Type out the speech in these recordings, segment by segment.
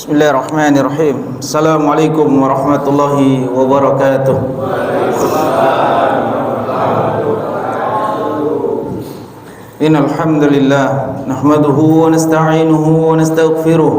Bismillahirrahmanirrahim. Assalamualaikum warahmatullahi wabarakatuh. Innal hamdalillah nahmaduhu wa nasta'inuhu wa nastaghfiruh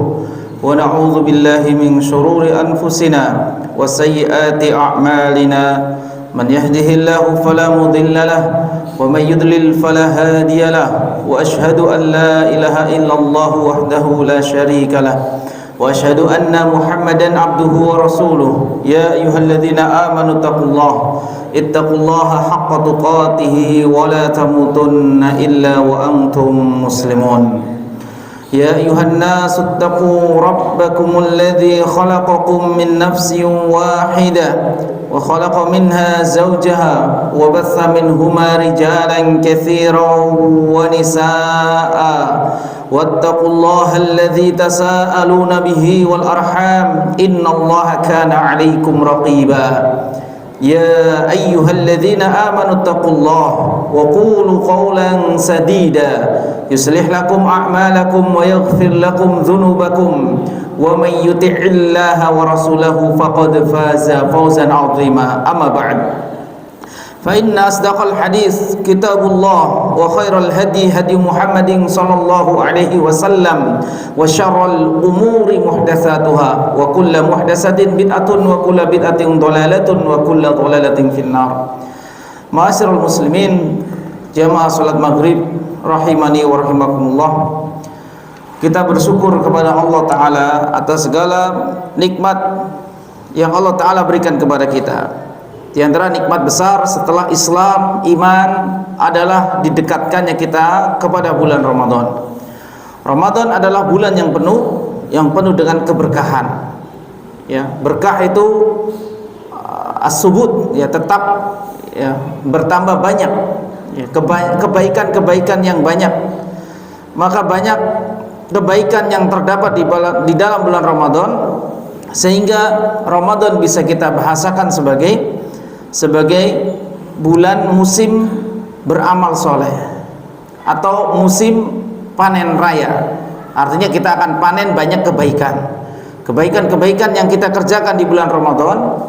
wa na'udzu billahi min shururi anfusina wa sayyiati a'malina. Man yahdihillahu fala mudilla lahu wa man yudlil fala hadiya lahu wa ashhadu an la ilaha illallah wahdahu la syarika lahu wa asyhadu anna Muhammadan abduhu wa rasuluh. Ya ayyuhalladzina amanu ittaqullaha haqqa tuqatih wa la tamutunna illa wa antum muslimun. Ya ayyuhan nasu ittaqu rabbakumul ladzi khalaqakum min nafsin wahidah wa khalaqa minha zawjaha wa batha minhuma rijalan katsiran wa nisaa'a wattaqullaha alladzi tasaaluna bihi wal arham innallaha kana 'alaikum raqiba. Ya ayyuhalladzina amanu taqullaha wa qulu qawlan sadida yuslih lakum a'malakum wa yaghfir lakum dhunubakum wa man yuti'illaha wa rasulahu faqad faza fawzan 'azima. Amma ba'd. Fa inna asdaqal hadis kitabullah wa khairal hadi hadi Muhammadin sallallahu alaihi wasallam wa syarrul umuri muhdatsatuha wa kullu muhdatsatin bid'atun wa kullu bid'atin dhalalatun wa kullu dhalalatin finnar. Ma'asyiral muslimin, jamaah salat maghrib rahimani wa rahimakumullah. Kita bersyukur kepada Allah Ta'ala atas segala nikmat yang Allah Ta'ala berikan kepada kita. Di antara nikmat besar setelah Islam, iman adalah didekatkannya kita kepada bulan Ramadan. Ramadan adalah bulan yang penuh dengan keberkahan. Ya, berkah itu as-subut, ya, tetap ya, bertambah banyak. Ya, kebaikan-kebaikan yang banyak. Maka banyak kebaikan yang terdapat di dalam bulan Ramadan, sehingga Ramadan bisa kita bahasakan sebagai bulan musim beramal soleh atau musim panen raya. Artinya kita akan panen banyak kebaikan yang kita kerjakan di bulan Ramadan.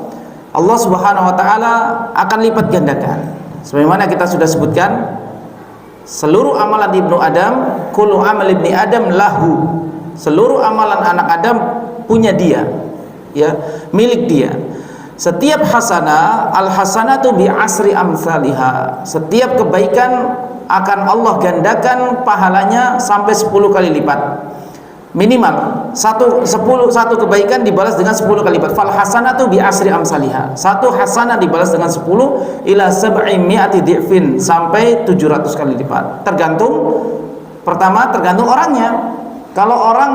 Allah Subhanahu wa Ta'ala akan lipat gandakan. Sebagaimana kita sudah sebutkan, seluruh amalan ibnu Adam, kullu amal ibni Adam lahu. Seluruh amalan anak Adam punya dia, ya, milik dia. Setiap hasanah, al-hasanatu bi asri amsalihha. Setiap kebaikan akan Allah gandakan pahalanya sampai 10 kali lipat. Minimal satu kebaikan dibalas dengan 10 kali lipat. Fal hasanatu bi asri amsalihha. Satu hasanah dibalas dengan 10 ila sab'i mi'ati dhi'fin, sampai 700 kali lipat. Tergantung orangnya. Kalau orang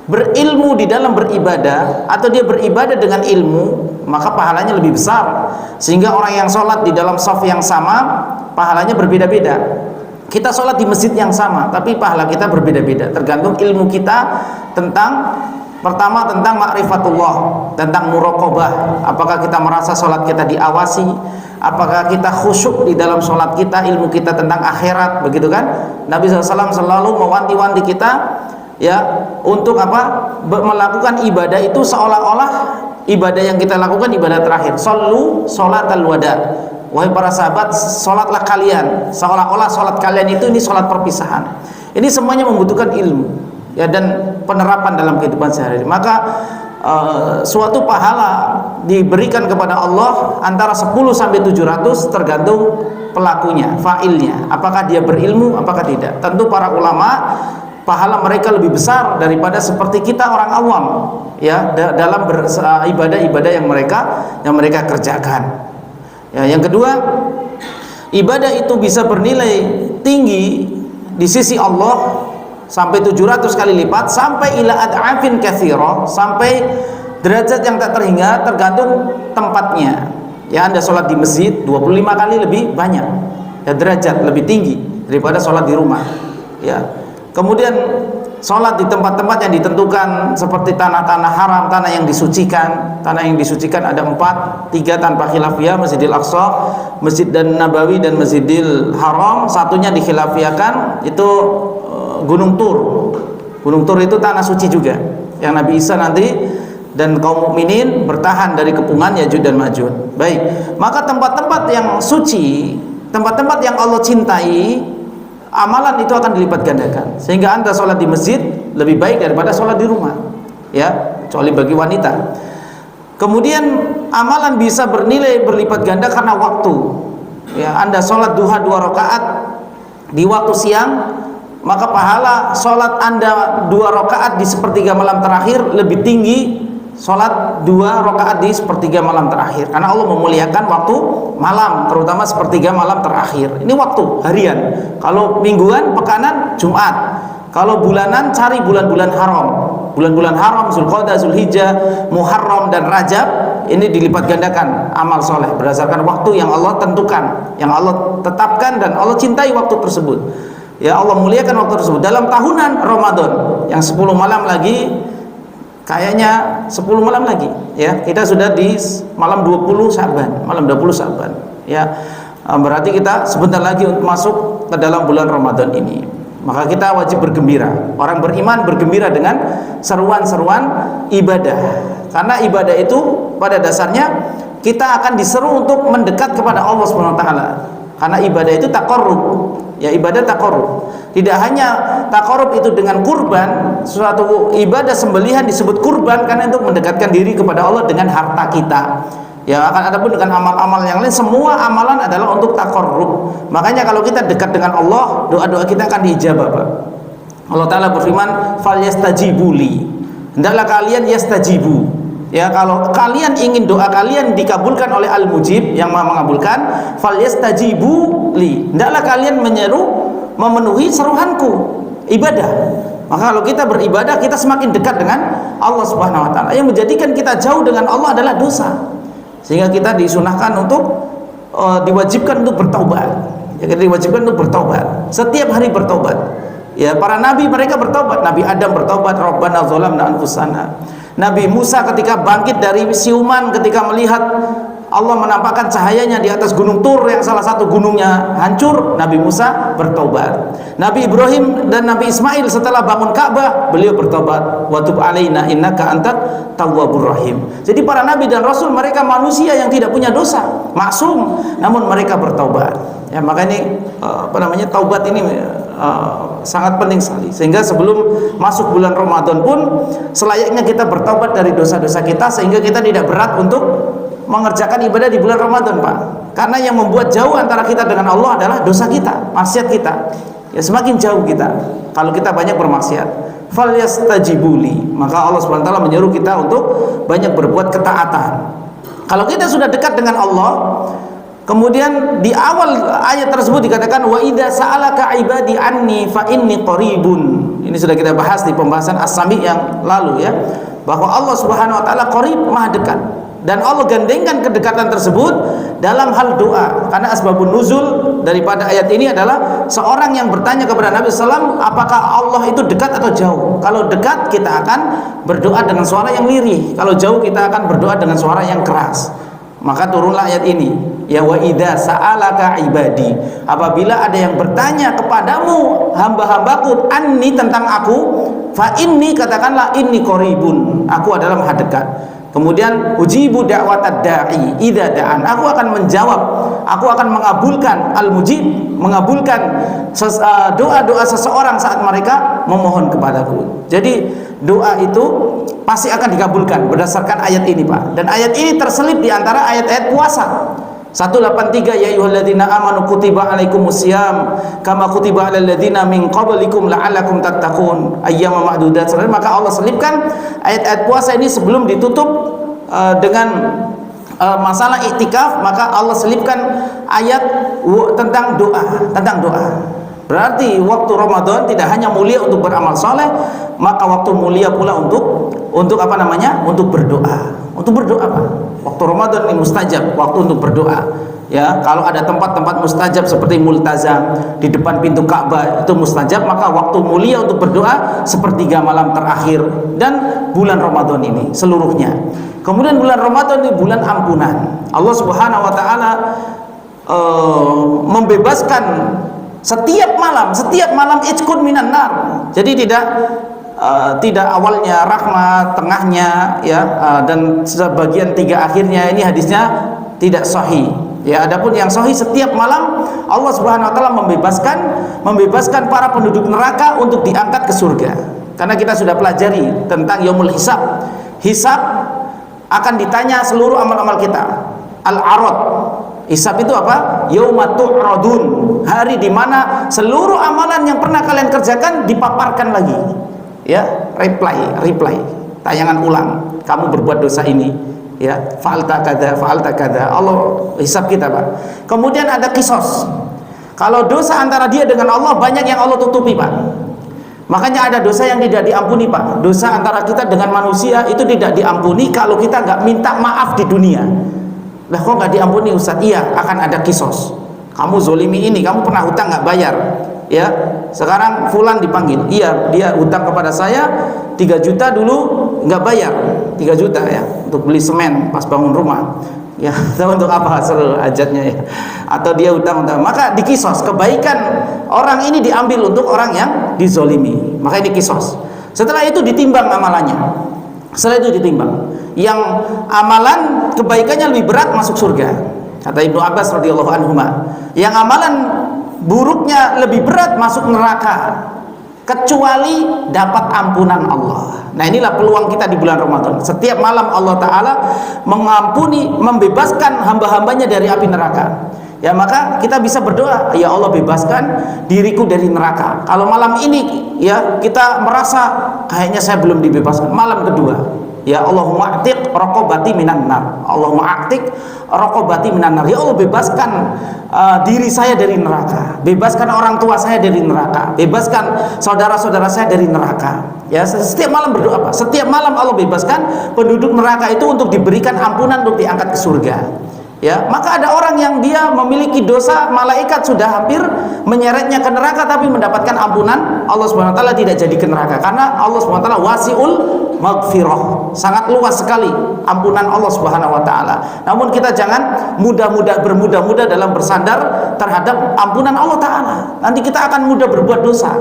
berilmu di dalam beribadah atau dia beribadah dengan ilmu, maka pahalanya lebih besar. Sehingga orang yang sholat di dalam shaf yang sama, pahalanya berbeda-beda. Kita sholat di masjid yang sama, tapi pahala kita berbeda-beda. Tergantung ilmu kita tentang ma'rifatullah, tentang muraqabah. Apakah kita merasa sholat kita diawasi? Apakah kita khusyuk di dalam sholat kita? Ilmu kita tentang akhirat, begitu kan? Nabi SAW selalu mewanti-wanti kita, ya, untuk apa? Melakukan ibadah itu seolah-olah ibadah yang kita lakukan ibadah terakhir. Shollu sholatal wada. Wahai para sahabat, sholatlah kalian seolah-olah sholat kalian ini sholat perpisahan. Ini semuanya membutuhkan ilmu, ya, dan penerapan dalam kehidupan sehari-hari. Maka suatu pahala diberikan kepada Allah antara 10 sampai 700, tergantung pelakunya, fa'ilnya. Apakah dia berilmu, apakah tidak. Tentu para ulama, pahala mereka lebih besar daripada seperti kita orang awam, ya, dalam ibadah-ibadah yang mereka kerjakan. Ya, yang kedua, ibadah itu bisa bernilai tinggi di sisi Allah sampai 700 kali lipat, sampai ila ad'afin katsira, sampai derajat yang tak terhingga, tergantung tempatnya. Ya, Anda sholat di masjid 25 kali lebih banyak, ya, derajat lebih tinggi daripada sholat di rumah. Ya. Kemudian sholat di tempat-tempat yang ditentukan, seperti tanah-tanah haram, tanah yang disucikan. Tanah yang disucikan ada 4, 3 tanpa khilafiyah: Masjidil Aqsa, Masjid Nabawi, dan Masjidil Haram. Satunya dikhilafiakan, itu Gunung Tur. Gunung Tur itu tanah suci juga, yang Nabi Isa nanti dan kaum mukminin bertahan dari kepungan Ya'juj dan Ma'juj. Baik, maka tempat-tempat yang suci, tempat-tempat yang Allah cintai, amalan itu akan dilipat gandakan, sehingga Anda sholat di masjid lebih baik daripada sholat di rumah, ya, kecuali bagi wanita. Kemudian amalan bisa bernilai berlipat ganda karena waktu, ya. Anda sholat duha 2 rakaat di waktu siang, maka pahala sholat Anda 2 rakaat di sepertiga malam terakhir lebih tinggi sholat 2 rakaat di sepertiga malam terakhir, karena Allah memuliakan waktu malam, terutama sepertiga malam terakhir. Ini waktu harian. Kalau mingguan, pekanan, Jumat. Kalau bulanan, cari bulan-bulan haram. Bulan-bulan haram, Zulqa'dah, Zulhijjah, Muharram dan Rajab, ini dilipat gandakan amal soleh berdasarkan waktu yang Allah tentukan, yang Allah tetapkan, dan Allah cintai waktu tersebut. Ya, Allah muliakan waktu tersebut. Dalam tahunan Ramadan yang 10 malam lagi, kayaknya 10 malam lagi, ya, kita sudah di malam 20 Sya'ban, malam 20 Sya'ban, ya. Berarti kita sebentar lagi untuk masuk ke dalam bulan Ramadan ini. Maka kita wajib bergembira. Orang beriman bergembira dengan seruan-seruan ibadah, karena ibadah itu pada dasarnya kita akan diseru untuk mendekat kepada Allah Subhanahu wa taala. Karena ibadah itu taqarrub, ya, ibadah taqarrub. Tidak hanya taqarrub itu dengan kurban, suatu ibadah sembelihan disebut kurban karena untuk mendekatkan diri kepada Allah dengan harta kita. Ya, akan ada pun dengan amal-amal yang lain, semua amalan adalah untuk taqarrub. Makanya kalau kita dekat dengan Allah, doa-doa kita akan diijabah, Pak. Allah Ta'ala berfirman, "Falyastajibuli." Hendaklah kalian yastajibu. Ya, kalau kalian ingin doa kalian dikabulkan oleh Al-Mujib yang Maha mengabulkan, falyastajibuli. Hendaklah kalian menyeru, memenuhi seruanku, ibadah. Maka kalau kita beribadah, kita semakin dekat dengan Allah Subhanahu wa taala. Yang menjadikan kita jauh dengan Allah adalah dosa. Sehingga kita disunahkan untuk diwajibkan untuk bertaubat. Ya, kita diwajibkan untuk bertaubat. Setiap hari bertaubat. Ya, para nabi mereka bertaubat. Nabi Adam bertaubat, Rabbana zalamna anfusana. Nabi Musa ketika bangkit dari siuman, ketika melihat Allah menampakkan cahayanya di atas gunung Tur yang salah satu gunungnya hancur, Nabi Musa bertobat. Nabi Ibrahim dan Nabi Ismail setelah bangun Ka'bah, beliau bertobat. Wa tub alaina innaka antat tawwabur rahim. Jadi para nabi dan rasul mereka manusia yang tidak punya dosa, maksum, namun mereka bertobat. Ya, maka ini taubat ini sangat penting sekali. Sehingga sebelum masuk bulan Ramadan pun selayaknya kita bertobat dari dosa-dosa kita, sehingga kita tidak berat untuk mengerjakan ibadah di bulan Ramadan, Pak. Karena yang membuat jauh antara kita dengan Allah adalah dosa kita, maksiat kita. Ya, semakin jauh kita kalau kita banyak bermaksiat. Falyastajibuli. Maka Allah Subhanahu wa taala menyuruh kita untuk banyak berbuat ketaatan. Kalau kita sudah dekat dengan Allah, kemudian di awal ayat tersebut dikatakan wa idza sa'alaka ibadi anni fa inni qaribun. Ini sudah kita bahas di pembahasan As-Sami yang lalu, ya, bahwa Allah Subhanahu wa taala qarib, maha dekat. Dan Allah gandengkan kedekatan tersebut dalam hal doa, karena asbabun nuzul daripada ayat ini adalah seorang yang bertanya kepada Nabi SAW, apakah Allah itu dekat atau jauh? Kalau dekat kita akan berdoa dengan suara yang lirih, kalau jauh kita akan berdoa dengan suara yang keras. Maka turunlah ayat ini, ya wa idza sa'alaka ibadi, apabila ada yang bertanya kepadamu hamba-hambaku anni, tentang aku, fa inni, katakanlah inni qaribun, aku adalah maha dekat. Kemudian ujibu da'watad da'i idza da'an, aku akan menjawab, aku akan mengabulkan, al-mujib, mengabulkan doa-doa seseorang saat mereka memohon kepadaku. Jadi doa itu pasti akan dikabulkan berdasarkan ayat ini, Pak. Dan ayat ini terselip di antara ayat-ayat puasa. 183, ya ayyuhalladzina amanu kutiba alaikumusiyam kama kutiba alal ladzina min qablikum la'allakum tattaqun ayyaman ma'dudat. Maka Allah selipkan ayat-ayat puasa ini sebelum ditutup dengan masalah iktikaf, maka Allah selipkan ayat tentang doa. Berarti waktu Ramadan tidak hanya mulia untuk beramal soleh, maka waktu mulia pula untuk apa namanya? Untuk berdoa. Untuk berdoa, Pak. Waktu Ramadan ini mustajab, waktu untuk berdoa. Ya, kalau ada tempat-tempat mustajab seperti multazam di depan pintu Ka'bah itu mustajab, maka waktu mulia untuk berdoa sepertiga malam terakhir dan bulan Ramadan ini seluruhnya. Kemudian bulan Ramadan ini bulan ampunan. Allah Subhanahu wa taala membebaskan setiap malam itqun minan nar. Jadi tidak tidak awalnya rahmat, tengahnya ya, dan sebagian 3 akhirnya. Ini hadisnya tidak sahih. Ya, adapun yang sahih, setiap malam Allah Subhanahu wa taala membebaskan para penduduk neraka untuk diangkat ke surga. Karena kita sudah pelajari tentang yaumul hisab. Hisab akan ditanya seluruh amal-amal kita. Al-arad. Hisab itu apa? Yauma tu'radun. Hari di mana seluruh amalan yang pernah kalian kerjakan dipaparkan lagi. Ya, reply. Tayangan ulang. Kamu berbuat dosa ini. Ya, fa'alta kada. Allah hisab kita, Pak. Kemudian ada kisos. Kalau dosa antara dia dengan Allah, banyak yang Allah tutupi, Pak. Makanya ada dosa yang tidak diampuni, Pak. Dosa antara kita dengan manusia itu tidak diampuni kalau kita nggak minta maaf di dunia. Lah kok nggak diampuni, Ustaz? Iya, akan ada kisos. Kamu zolimi ini, kamu pernah hutang nggak bayar, ya. Sekarang fulan dipanggil, iya dia hutang kepada saya 3 juta dulu nggak bayar, 3 juta ya untuk beli semen pas bangun rumah, ya. Tahu untuk apa hasil hajatnya ya? Atau dia hutang, maka dikisos. Kebaikan orang ini diambil untuk orang yang dizolimi, maka ini kisos. Setelah itu ditimbang amalannya. Setelah itu ditimbang, yang amalan kebaikannya lebih berat masuk surga, kata Ibnu Abbas radhiyallahu anhu. Yang amalan buruknya lebih berat masuk neraka, kecuali dapat ampunan Allah. Nah, inilah peluang kita di bulan Ramadan. Setiap malam Allah Ta'ala mengampuni, membebaskan hamba-hambanya dari api neraka. Ya, maka kita bisa berdoa, ya Allah bebaskan diriku dari neraka. Kalau malam ini ya kita merasa kayaknya saya belum dibebaskan, malam kedua, ya Allahumma a'tiq raqabati minan nar. Allahumma a'tiq raqabati minan nar. Ya Allah bebaskan diri saya dari neraka, bebaskan orang tua saya dari neraka, bebaskan saudara-saudara saya dari neraka. Ya, setiap malam berdoa, Pak. Setiap malam Allah bebaskan penduduk neraka itu untuk diberikan ampunan, untuk diangkat ke surga. Ya, maka ada orang yang dia memiliki dosa, malaikat sudah hampir menyeretnya ke neraka, tapi mendapatkan ampunan Allah Subhanahu wa taala, tidak jadi ke neraka karena Allah Subhanahu wa taala wasiul maghfirah, sangat luas sekali ampunan Allah Subhanahu wa taala. Namun kita jangan bermudah-mudah dalam bersandar terhadap ampunan Allah taala. Nanti kita akan mudah berbuat dosa.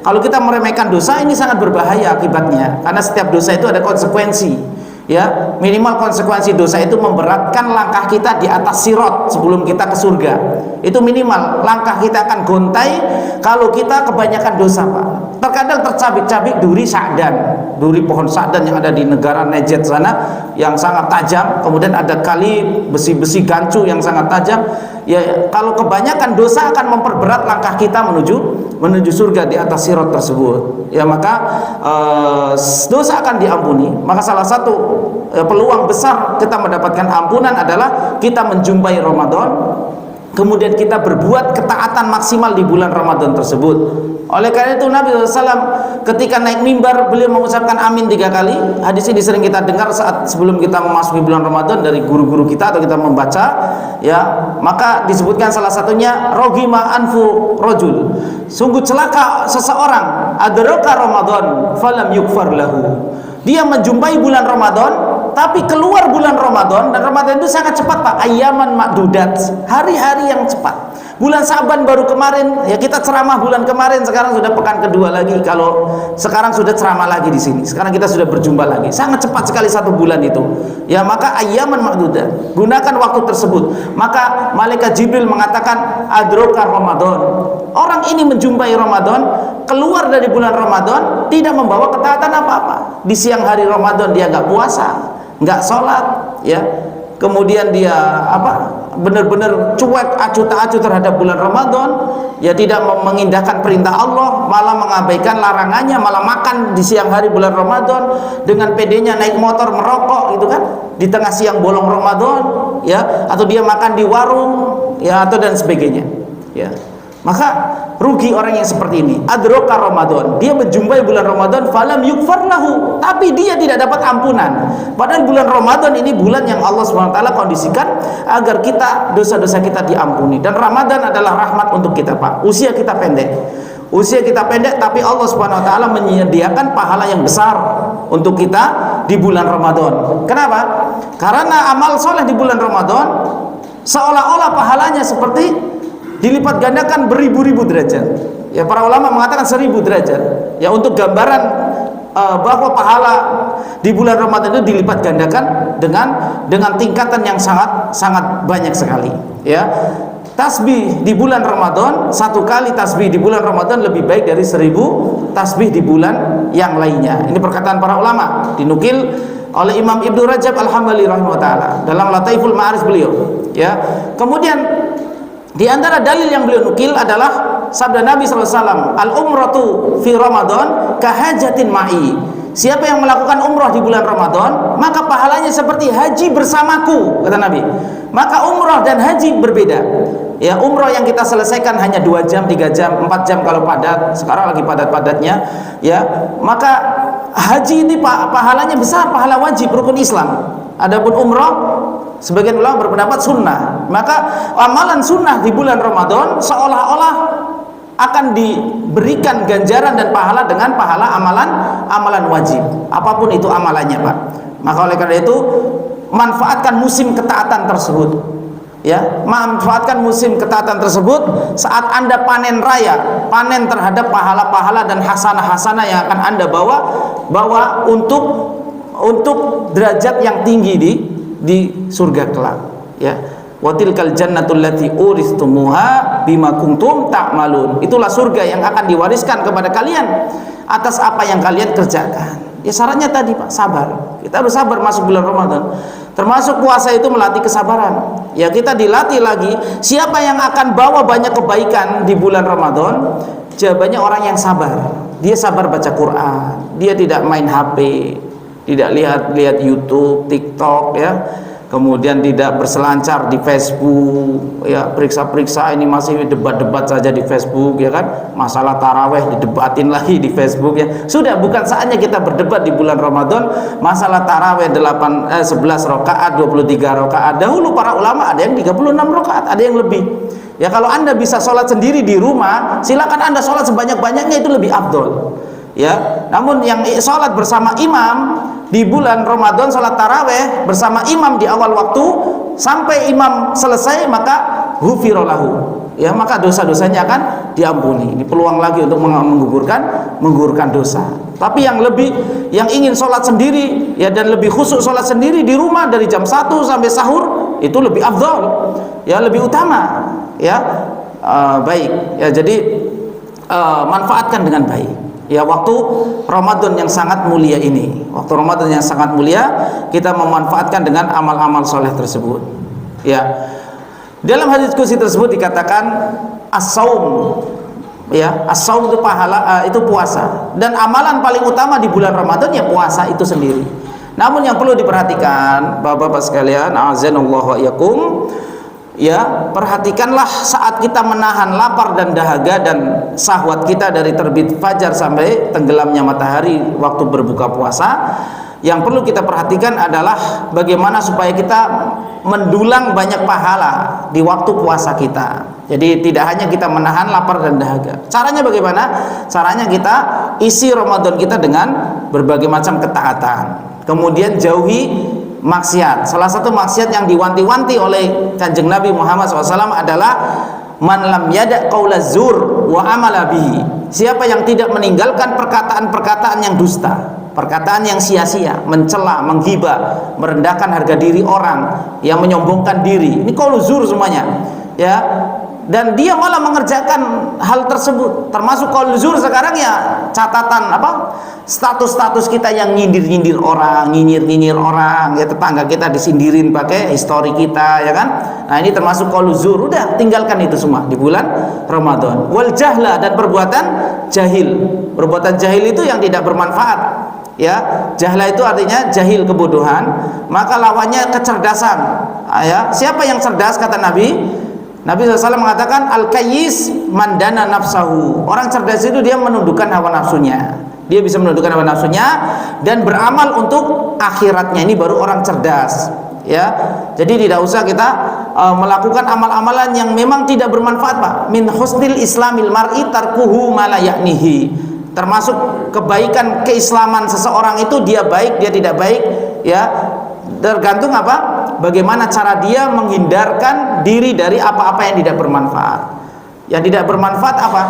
Kalau kita meremehkan dosa, ini sangat berbahaya akibatnya, karena setiap dosa itu ada konsekuensi. Ya, minimal konsekuensi dosa itu memberatkan langkah kita di atas sirat sebelum kita ke surga. Itu minimal, langkah kita akan gontai kalau kita kebanyakan dosa, Pak. Terkadang tercabik-cabik duri sa'dan, duri pohon sa'dan yang ada di negara Najd sana yang sangat tajam, kemudian ada kali besi-besi gancu yang sangat tajam. Ya, kalau kebanyakan dosa akan memperberat langkah kita menuju surga di atas sirat tersebut. Ya, maka dosa akan diampuni. Maka salah satu peluang besar kita mendapatkan ampunan adalah kita menjumpai Ramadan, kemudian kita berbuat ketaatan maksimal di bulan Ramadan tersebut. Oleh karena itu Nabi SAW ketika naik mimbar, beliau mengucapkan amin 3 kali. Hadis ini sering kita dengar saat sebelum kita memasuki bulan Ramadan dari guru-guru kita atau kita membaca, ya. Maka disebutkan salah satunya roghima anfu rojul, sungguh celaka seseorang adraka Ramadan falam yukfar lahu. Dia menjumpai bulan Ramadan, tapi keluar bulan Ramadan, dan Ramadan itu sangat cepat, Pak. Ayyaman ma'dudat, hari-hari yang cepat. Bulan Sa'ban baru kemarin, ya kita ceramah bulan kemarin, sekarang sudah pekan kedua lagi. Kalau sekarang sudah ceramah lagi di sini, sekarang kita sudah berjumpa lagi. Sangat cepat sekali 1 bulan itu. Ya, maka ayyaman ma'dudat, gunakan waktu tersebut. Maka malaikat Jibril mengatakan adroka Ramadan. Orang ini menjumpai Ramadan, keluar dari bulan Ramadan, tidak membawa ketaatan apa-apa. Di siang hari Ramadan dia nggak puasa, nggak sholat, ya. Kemudian dia benar-benar cuek, acuh tak acuh terhadap bulan Ramadan, ya, tidak mengindahkan perintah Allah, malah mengabaikan larangannya, malah makan di siang hari bulan Ramadan, dengan pedenya naik motor merokok gitu kan di tengah siang bolong Ramadan, ya, atau dia makan di warung, ya, atau dan sebagainya, ya. Maka rugi orang yang seperti ini. Adroka Ramadan, dia menjumpai bulan Ramadan falam yukfar lahu, tapi dia tidak dapat ampunan. Padahal bulan Ramadan ini bulan yang Allah SWT kondisikan agar kita, dosa-dosa kita diampuni. Dan Ramadan adalah rahmat untuk kita, Pak. Usia kita pendek, tapi Allah SWT menyediakan pahala yang besar untuk kita di bulan Ramadan. Kenapa? Karena amal soleh di bulan Ramadan seolah-olah pahalanya seperti dilipat gandakan beribu-ribu derajat. Ya, para ulama mengatakan 1000 derajat. Ya, untuk gambaran bahwa pahala di bulan Ramadan itu dilipat gandakan dengan tingkatan yang sangat banyak sekali, ya. Tasbih di bulan Ramadan, satu kali tasbih di bulan Ramadan lebih baik dari 1000 tasbih di bulan yang lainnya. Ini perkataan para ulama, dinukil oleh Imam Ibnu Rajab Al-Hambali rahimahullah dalam Lataiful Ma'arif beliau, ya. Kemudian di antara dalil yang beliau nukil adalah sabda Nabi SAW, al-umratu fi Ramadan kahajatin ma'i. Siapa yang melakukan umrah di bulan Ramadan, maka pahalanya seperti haji bersamaku, kata Nabi. Maka umrah dan haji berbeda. Ya, umrah yang kita selesaikan hanya 2 jam, 3 jam, 4 jam kalau padat. Sekarang lagi padat-padatnya, ya. Maka haji ini pahalanya besar, pahala wajib rukun Islam. Adapun umrah, sebagian ulama berpendapat sunnah. Maka amalan sunnah di bulan Ramadan seolah-olah akan diberikan ganjaran dan pahala dengan pahala amalan wajib, apapun itu amalannya, Pak. Maka oleh karena itu manfaatkan musim ketaatan tersebut, ya, manfaatkan musim ketaatan tersebut saat Anda panen raya, panen terhadap pahala-pahala dan hasanah-hasanah yang akan Anda bawa untuk derajat yang tinggi di surga kelak, ya. Wa tilkal jannatul lati uristumuha bima kuntum ta'malun. Itulah surga yang akan diwariskan kepada kalian atas apa yang kalian kerjakan. Ya, syaratnya tadi, Pak, sabar. Kita harus sabar masuk bulan Ramadan. Termasuk puasa itu melatih kesabaran. Ya, kita dilatih lagi. Siapa yang akan bawa banyak kebaikan di bulan Ramadan? Jawabannya orang yang sabar. Dia sabar baca Quran, dia tidak main HP, tidak lihat YouTube, TikTok, ya. Kemudian tidak berselancar di Facebook, ya, periksa-periksa, ini masih debat-debat saja di Facebook, ya kan, masalah taraweh didebatin lagi di Facebook, ya. Sudah, bukan saatnya kita berdebat di bulan Ramadan masalah taraweh 11 rakaat, 23 rakaat. Dahulu para ulama ada yang 36 rakaat, ada yang lebih. Ya, kalau Anda bisa sholat sendiri di rumah, silakan Anda sholat sebanyak-banyaknya, itu lebih afdol, ya. Namun yang sholat bersama imam di bulan Ramadan, sholat taraweh bersama imam di awal waktu sampai imam selesai, maka ghufirallahu, ya, maka dosa-dosanya akan diampuni. Ini peluang lagi untuk menggugurkan dosa. Tapi yang ingin sholat sendiri, ya, dan lebih khusyuk sholat sendiri di rumah dari jam 1 sampai sahur, itu lebih afdal, ya, lebih utama, ya. Baik, ya, jadi manfaatkan dengan baik, ya, waktu Ramadan yang sangat mulia ini. Waktu Ramadan yang sangat mulia, kita memanfaatkan dengan amal-amal soleh tersebut, ya. Dalam hadis qudsi tersebut dikatakan as-saum, ya, as-saum itu pahala, itu puasa, dan amalan paling utama di bulan Ramadan ya puasa itu sendiri. Namun yang perlu diperhatikan Bapak-bapak sekalian, azanallahu wa iyyakum, ya, perhatikanlah saat kita menahan lapar dan dahaga dan syahwat kita dari terbit fajar sampai tenggelamnya matahari waktu berbuka puasa. Yang perlu kita perhatikan adalah bagaimana supaya kita mendulang banyak pahala di waktu puasa kita. Jadi tidak hanya kita menahan lapar dan dahaga. Caranya bagaimana? Caranya kita isi Ramadan kita dengan berbagai macam ketaatan. Kemudian jauhi maksiat. Salah satu maksiat yang diwanti-wanti oleh Kanjeng Nabi Muhammad SAW adalah man lam yada' qaula zur wa amala bihi. Siapa yang tidak meninggalkan perkataan-perkataan yang dusta, perkataan yang sia-sia, mencela, menghibah, merendahkan harga diri orang, yang menyombongkan diri. Ini qaulu zur semuanya, ya. Dan dia malah mengerjakan hal tersebut. Termasuk qaulu zur sekarang, ya, catatan status-status kita yang nyindir-nyindir orang, nyinyir-nyinyir orang, ya, tetangga kita disindirin pakai histori kita, ya kan. Nah, ini termasuk qaulu zur. Udah, tinggalkan itu semua di bulan Ramadan. Wal jahla, dan perbuatan jahil. Perbuatan jahil itu yang tidak bermanfaat, ya. Jahla itu artinya jahil, kebodohan. Maka lawannya kecerdasan, ya. Siapa yang cerdas, kata Nabi SAW mengatakan al-kayyis mandana nafsahu. Orang cerdas itu dia menundukkan hawa nafsunya. Dia bisa menundukkan hawa nafsunya dan beramal untuk akhiratnya. Ini baru orang cerdas, ya. Jadi tidak usah kita melakukan amal-amalan yang memang tidak bermanfaat, Pak. Min husnil islamil mar'i tarkuhu ma la ya'nihi. Termasuk kebaikan keislaman seseorang itu dia baik, dia tidak baik, ya. Tergantung apa? Bagaimana cara dia menghindarkan diri dari apa-apa yang tidak bermanfaat. Yang tidak bermanfaat apa?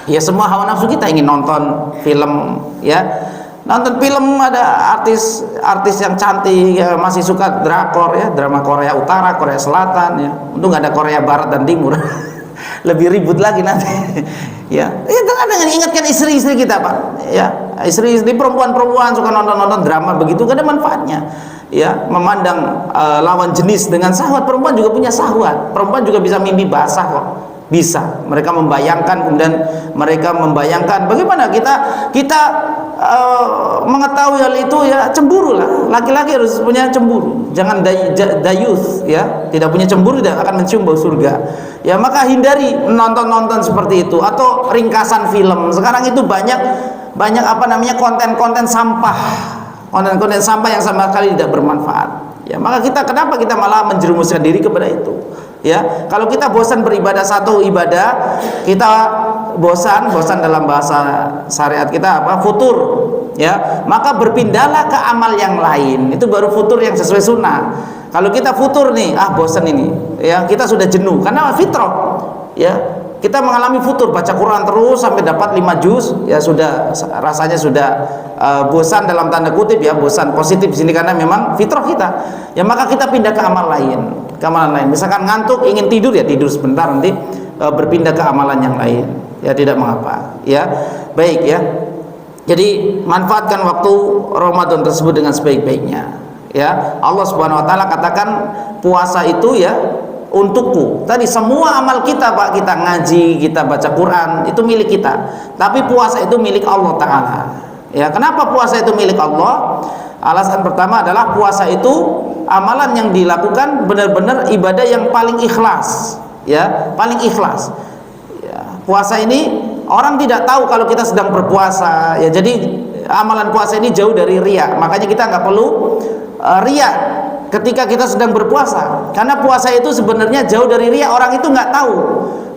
Ya, semua hawa nafsu kita, ingin nonton film, ya, Nonton film ada artis yang cantik ya, masih suka drakor ya, drama Korea Utara, Korea Selatan ya. Untung nggak ada Korea Barat dan Timur. Lebih ribut lagi nanti. Ya, itu kadang ingatkan istri-istri kita, Pak. Ya, istri-istri perempuan-perempuan suka nonton-nonton drama begitu, gak ada manfaatnya. Ya, memandang lawan jenis dengan syahwat. Perempuan juga punya syahwat. Perempuan juga bisa mimpi basah kok. Bisa. Mereka membayangkan, kemudian mereka membayangkan bagaimana kita mengetahui hal itu ya, cemburu lah. Laki-laki harus punya cemburu. Jangan dayus ya, tidak punya cemburu tidak akan mencium bau surga. Ya, maka hindari nonton-nonton seperti itu atau ringkasan film. Sekarang itu banyak apa namanya konten-konten sampah. Konten-konten sampah yang sama sekali tidak bermanfaat. Ya, maka kenapa kita malah menjerumuskan diri kepada itu? Ya, kalau kita bosan beribadah satu ibadah, kita bosan dalam bahasa syariat kita apa? Futur. Ya, maka berpindahlah ke amal yang lain. Itu baru futur yang sesuai sunnah. Kalau kita futur nih, bosan ini, ya kita sudah jenuh karena fitrah. Ya, kita mengalami futur, baca Quran terus sampai dapat 5 juz, ya sudah rasanya sudah bosan dalam tanda kutip ya, bosan positif di sini karena memang fitrah kita. Ya, maka kita pindah ke amal lain. Ke amalan lain. Misalkan ngantuk ingin tidur ya tidur sebentar, nanti berpindah ke amalan yang lain. Ya, tidak mengapa. Ya. Baik ya. Jadi manfaatkan waktu Ramadan tersebut dengan sebaik-baiknya. Ya, Allah Subhanahu wa taala katakan puasa itu ya untukku. Tadi semua amal kita, Pak, kita ngaji, kita baca Quran, itu milik kita. Tapi puasa itu milik Allah taala. Ya, kenapa puasa itu milik Allah? Alasan pertama adalah puasa itu amalan yang dilakukan benar-benar ibadah yang paling ikhlas, ya, paling ikhlas. Ya, puasa ini orang tidak tahu kalau kita sedang berpuasa. Ya, jadi amalan puasa ini jauh dari riya. Makanya kita nggak perlu riya ketika kita sedang berpuasa, karena puasa itu sebenarnya jauh dari riya. Orang itu nggak tahu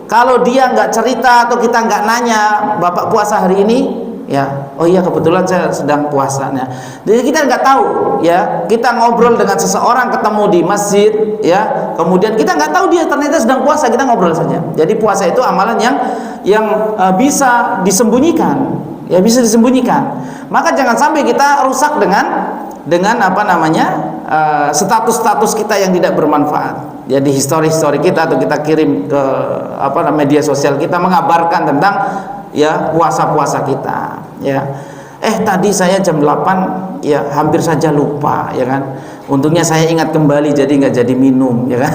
kalau dia nggak cerita atau kita nggak nanya, Bapak puasa hari ini? Ya, oh iya kebetulan saya sedang puasanya. Jadi kita nggak tahu ya, kita ngobrol dengan seseorang, ketemu di masjid ya, kemudian kita nggak tahu dia ternyata sedang puasa, kita ngobrol saja. Jadi puasa itu amalan yang bisa disembunyikan, ya bisa disembunyikan. Maka jangan sampai kita rusak dengan apa namanya status-status kita yang tidak bermanfaat. Jadi histori-histori kita atau kita kirim ke media sosial kita mengabarkan tentang ya puasa-puasa kita ya. Tadi saya jam 8 ya hampir saja lupa ya kan. Untungnya saya ingat kembali jadi nggak jadi minum ya kan.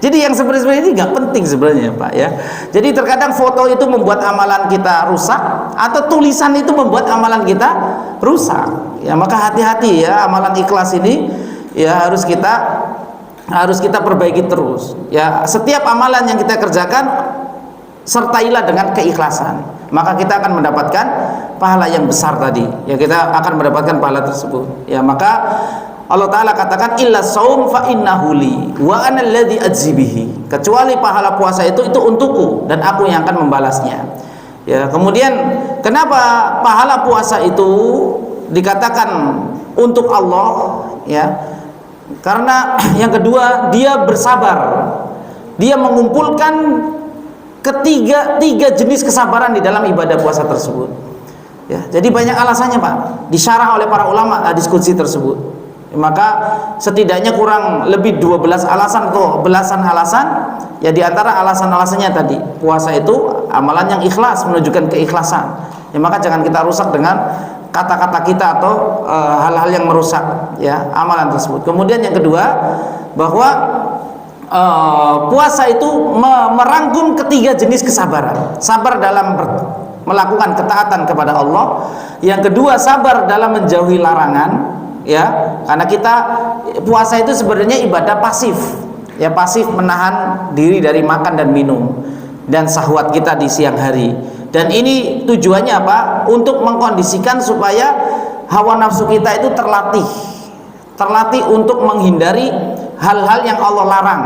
Jadi yang seperti ini nggak penting sebenarnya, Pak ya. Jadi terkadang foto itu membuat amalan kita rusak atau tulisan itu membuat amalan kita rusak. Ya, maka hati-hati ya, amalan ikhlas ini ya harus kita perbaiki terus. Ya, setiap amalan yang kita kerjakan sertailah dengan keikhlasan, maka kita akan mendapatkan pahala yang besar tadi. Ya, kita akan mendapatkan pahala tersebut. Ya, maka Allah Ta'ala katakan illa saum fa innahu li wa ana alladhi ajzibihi. Kecuali pahala puasa itu untukku dan aku yang akan membalasnya. Ya, kemudian kenapa pahala puasa itu dikatakan untuk Allah ya? Karena yang kedua dia bersabar. Dia mengumpulkan tiga jenis kesabaran di dalam ibadah puasa tersebut. Ya, jadi banyak alasannya, Pak. Disyarah oleh para ulama diskusi tersebut. Maka setidaknya kurang lebih 12 alasan atau belasan alasan. Ya, di antara alasan-alasannya tadi, puasa itu amalan yang ikhlas, menunjukkan keikhlasan. Ya, maka jangan kita rusak dengan kata-kata kita atau hal-hal yang merusak ya amalan tersebut. Kemudian yang kedua, bahwa puasa itu merangkum ketiga jenis kesabaran. Sabar dalam melakukan ketaatan kepada Allah. Yang kedua, sabar dalam menjauhi larangan. Ya, karena kita puasa itu sebenarnya ibadah pasif. Ya, pasif menahan diri dari makan dan minum dan syahwat kita di siang hari. Dan ini tujuannya apa? Untuk mengkondisikan supaya hawa nafsu kita itu terlatih untuk menghindari hal-hal yang Allah larang.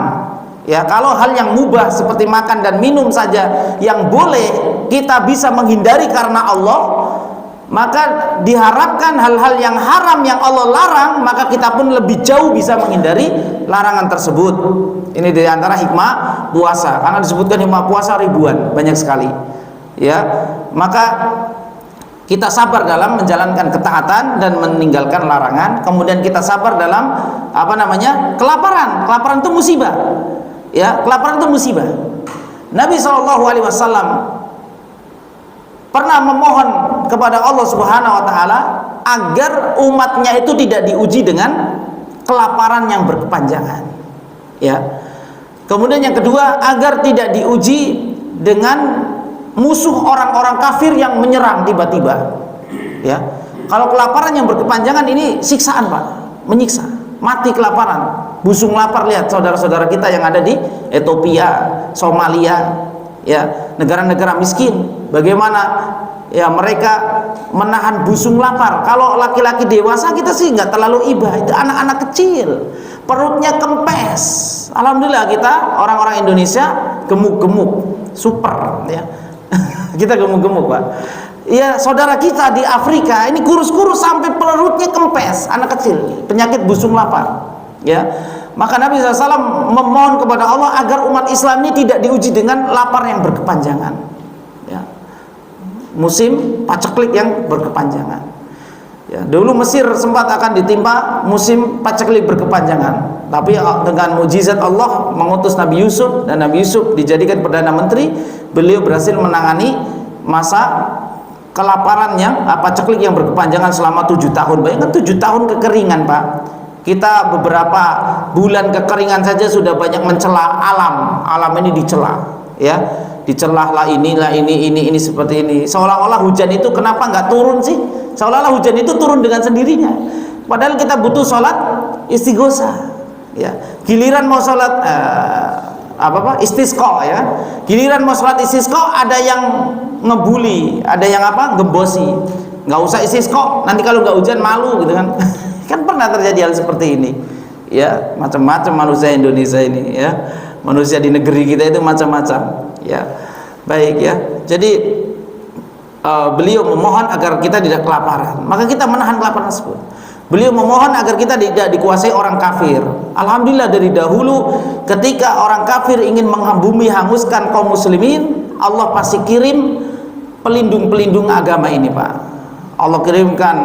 Ya, kalau hal yang mubah seperti makan dan minum saja yang boleh kita bisa menghindari karena Allah, maka diharapkan hal-hal yang haram yang Allah larang, maka kita pun lebih jauh bisa menghindari larangan tersebut. Ini di antara hikmah puasa, karena disebutkan hikmah puasa ribuan, banyak sekali. Ya, maka Kita sabar dalam menjalankan ketaatan dan meninggalkan larangan. Kemudian kita sabar dalam kelaparan. Kelaparan itu musibah. Ya, kelaparan itu musibah. Nabi SAW pernah memohon kepada Allah Subhanahu wa taala agar umatnya itu tidak diuji dengan kelaparan yang berkepanjangan. Ya. Kemudian yang kedua, agar tidak diuji dengan musuh orang-orang kafir yang menyerang tiba-tiba. Ya. Kalau kelaparan yang berkepanjangan ini siksaan, Pak, menyiksa, mati kelaparan, busung lapar. Lihat saudara-saudara kita yang ada di Ethiopia, Somalia, ya, negara-negara miskin, bagaimana ya mereka menahan busung lapar. Kalau laki-laki dewasa kita sih nggak terlalu ibah, itu anak-anak kecil perutnya kempes. Alhamdulillah kita orang-orang Indonesia gemuk-gemuk, super ya. Kita gemuk-gemuk, Pak. Ya, saudara kita di Afrika ini kurus-kurus sampai perutnya kempes, anak kecil, penyakit busung lapar. Ya, maka Nabi SAW memohon kepada Allah agar umat Islam ini tidak diuji dengan lapar yang berkepanjangan. Ya, musim paceklik yang berkepanjangan. Ya, dulu Mesir sempat akan ditimpa musim paceklik berkepanjangan, tapi dengan mukjizat Allah mengutus Nabi Yusuf, dan Nabi Yusuf dijadikan perdana menteri. Beliau berhasil menangani masa kelaparan yang paceklik yang berkepanjangan selama 7 tahun. Bayangkan 7 tahun kekeringan, Pak. Kita beberapa bulan kekeringan saja sudah banyak mencela alam. Alam ini dicela, ya, dicelah lah ini seperti ini. Seolah-olah hujan itu kenapa nggak turun sih? Seolah-olah hujan itu turun dengan sendirinya. Padahal kita butuh sholat istighosa. Ya, giliran mau sholat istisqa, ya. Giliran mau sholat istisqa ada yang ngebully, ada yang gembosi. Nggak usah istisqa, nanti kalau nggak hujan malu gitu kan. Kan pernah terjadi hal seperti ini. Ya, macam-macam manusia Indonesia ini, ya. Manusia di negeri kita itu macam-macam, ya. Baik, ya. Jadi beliau memohon agar kita tidak kelaparan, maka kita menahan kelaparan tersebut. Beliau memohon agar kita tidak dikuasai orang kafir. Alhamdulillah dari dahulu ketika orang kafir ingin menghambumi hanguskan kaum muslimin, Allah pasti kirim pelindung-pelindung agama ini, Pak. Allah kirimkan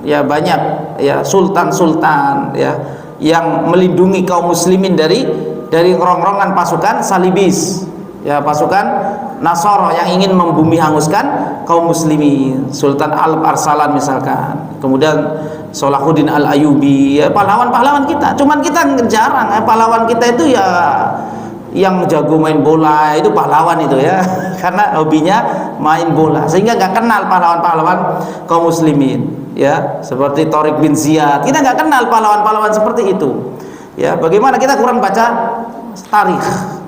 ya banyak ya sultan-sultan ya yang melindungi kaum muslimin dari rongrongan pasukan salibis, ya, pasukan Nasara yang ingin membumi hanguskan kaum muslimin. Sultan Al-Arsalan misalkan, kemudian Salahuddin Al-Ayyubi, ya, pahlawan-pahlawan kita. Cuman kita jarang, pahlawan kita itu ya yang jago main bola, itu pahlawan itu, ya. Karena hobinya main bola, sehingga nggak kenal pahlawan-pahlawan kaum muslimin, ya, seperti Tariq bin Ziyad. Kita nggak kenal pahlawan-pahlawan seperti itu, ya. Bagaimana kita kurang baca tarikh,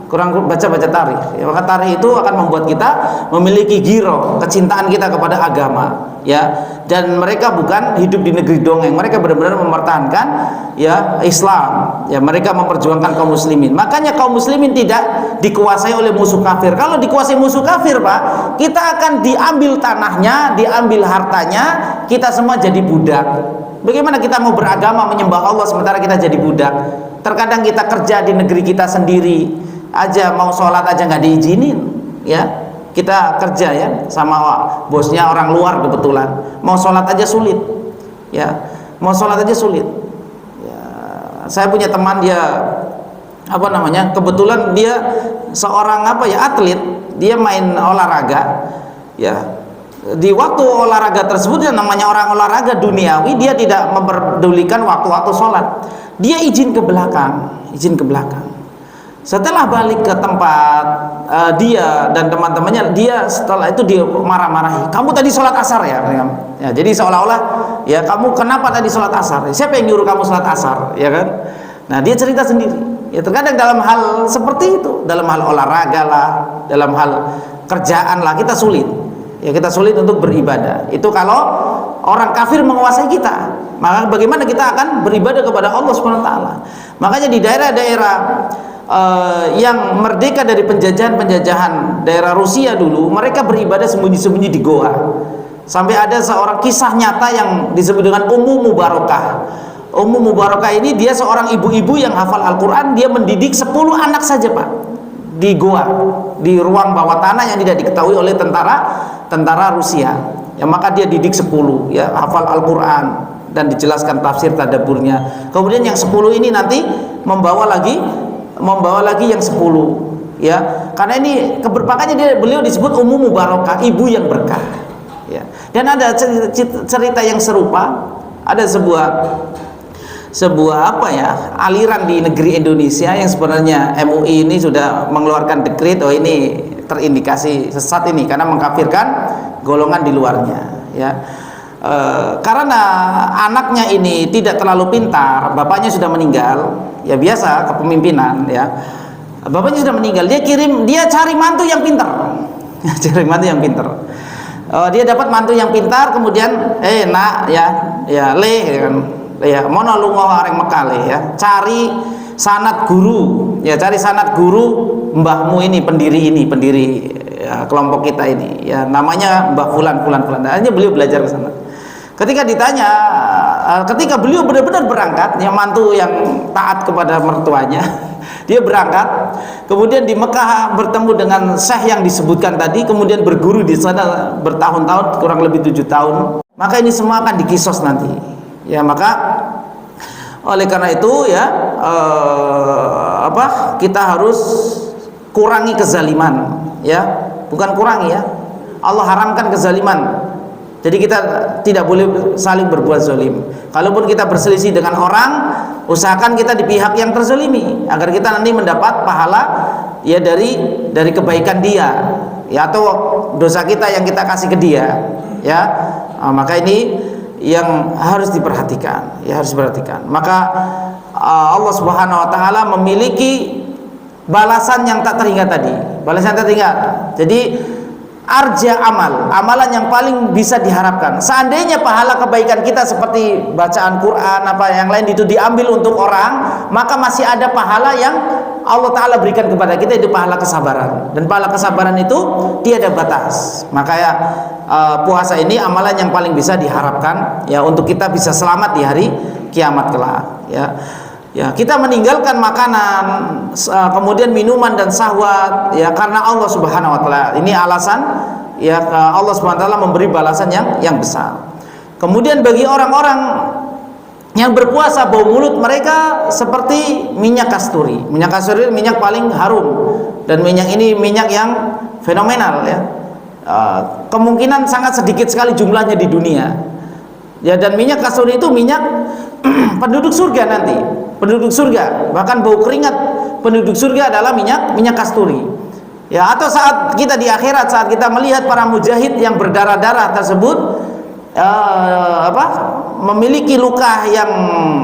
kurang baca-baca tarikh, ya. Maka tarikh itu akan membuat kita memiliki giro, kecintaan kita kepada agama, ya. Dan mereka bukan hidup di negeri dongeng, mereka benar-benar mempertahankan ya Islam, ya. Mereka memperjuangkan kaum muslimin. Makanya kaum muslimin tidak dikuasai oleh musuh kafir. Kalau dikuasai musuh kafir, Pak, kita akan diambil tanahnya, diambil hartanya, kita semua jadi budak. Bagaimana kita mau beragama menyembah Allah sementara kita jadi budak? Terkadang kita kerja di negeri kita sendiri aja, mau sholat aja nggak diizinin, ya. Kita kerja ya sama bosnya orang luar kebetulan, mau sholat aja sulit, ya, mau sholat aja sulit, ya. Saya punya teman, dia kebetulan dia seorang atlet, dia main olahraga, ya. Di waktu olahraga tersebut, yang namanya orang olahraga duniawi, dia tidak memperdulikan waktu-waktu sholat, dia izin ke belakang. Setelah balik ke tempat dia dan teman-temannya, dia setelah itu dia marah-marahi, kamu tadi sholat asar ya? Ya, jadi seolah-olah ya, kamu kenapa tadi sholat asar? Siapa yang nyuruh kamu sholat asar, ya kan? Nah, dia cerita sendiri. Ya, terkadang dalam hal seperti itu, dalam hal olahraga lah, dalam hal kerjaan lah, kita sulit. Ya, kita sulit untuk beribadah. Itu kalau orang kafir menguasai kita, maka bagaimana kita akan beribadah kepada Allah Subhanahu wa taala? Makanya di daerah-daerah yang merdeka dari penjajahan daerah Rusia dulu, mereka beribadah sembunyi-sembunyi di goa. Sampai ada seorang kisah nyata yang disebut dengan Ummu Mubarakah. Ummu Mubarakah ini dia seorang ibu-ibu yang hafal Al-Quran. Dia mendidik 10 anak saja, Pak, di goa, di ruang bawah tanah yang tidak diketahui oleh tentara Rusia, ya maka dia didik 10, ya hafal Al-Qur'an dan dijelaskan tafsir tadabburnya. Kemudian yang 10 ini nanti membawa lagi yang 10, ya. Karena ini makanya beliau disebut ummu mubarakah, ibu yang berkah, ya. Dan ada cerita yang serupa, ada sebuah apa ya, aliran di negeri Indonesia yang sebenarnya MUI ini sudah mengeluarkan dekret, oh ini terindikasi sesat ini karena mengkafirkan golongan di luarnya, ya. Karena anaknya ini tidak terlalu pintar, bapaknya sudah meninggal, ya biasa kepemimpinan, ya. Bapaknya sudah meninggal, dia cari mantu yang pintar. Cari mantu yang pintar. Dia dapat mantu yang pintar, kemudian nak ya le kan, ya mono lunga areng Mekah le, ya. Cari sanad guru, ya cari sanad guru mbahmu ini, pendiri ya, kelompok kita ini, ya namanya Mbah Fulan. Akhirnya beliau belajar ke sana. Ketika ditanya, ketika beliau benar-benar berangkat, yang mantu yang taat kepada mertuanya, dia berangkat, kemudian di Mekah bertemu dengan syekh yang disebutkan tadi, kemudian berguru di sana bertahun-tahun, kurang lebih 7 tahun. Maka ini semua akan dikisos nanti, ya. Maka oleh karena itu, ya kita harus kurangi kezaliman, ya, bukan kurangi, ya. Allah haramkan kezaliman. Jadi kita tidak boleh saling berbuat zalim. Kalaupun kita berselisih dengan orang, usahakan kita di pihak yang terzalimi agar kita nanti mendapat pahala, ya dari kebaikan dia, ya, atau dosa kita yang kita kasih ke dia, ya. Maka ini yang harus diperhatikan, ya, harus diperhatikan. Maka Allah Subhanahu wa taala memiliki balasan yang tak terhingga tadi, balasan tak terhingga. Jadi arja amalan yang paling bisa diharapkan. Seandainya pahala kebaikan kita seperti bacaan Quran apa yang lain itu diambil untuk orang, maka masih ada pahala yang Allah Ta'ala berikan kepada kita, itu pahala kesabaran. Dan pahala kesabaran itu tiada batas. Maka ya puasa ini amalan yang paling bisa diharapkan, ya, untuk kita bisa selamat di hari kiamat kelak, ya. Ya, kita meninggalkan makanan, kemudian minuman dan syahwat, ya, karena Allah Subhanahu wa taala. Ini alasan, ya, Allah Subhanahu wa taala memberi balasan yang besar. Kemudian bagi orang-orang yang berpuasa, bau mulut mereka seperti minyak kasturi. Minyak kasturi minyak paling harum, dan minyak ini minyak yang fenomenal, ya. Kemungkinan sangat sedikit sekali jumlahnya di dunia. Ya, dan minyak kasturi itu minyak penduduk surga nanti. Penduduk surga, bahkan bau keringat penduduk surga adalah minyak kasturi. Ya, atau saat kita di akhirat, saat kita melihat para mujahid yang berdarah-darah tersebut, memiliki luka yang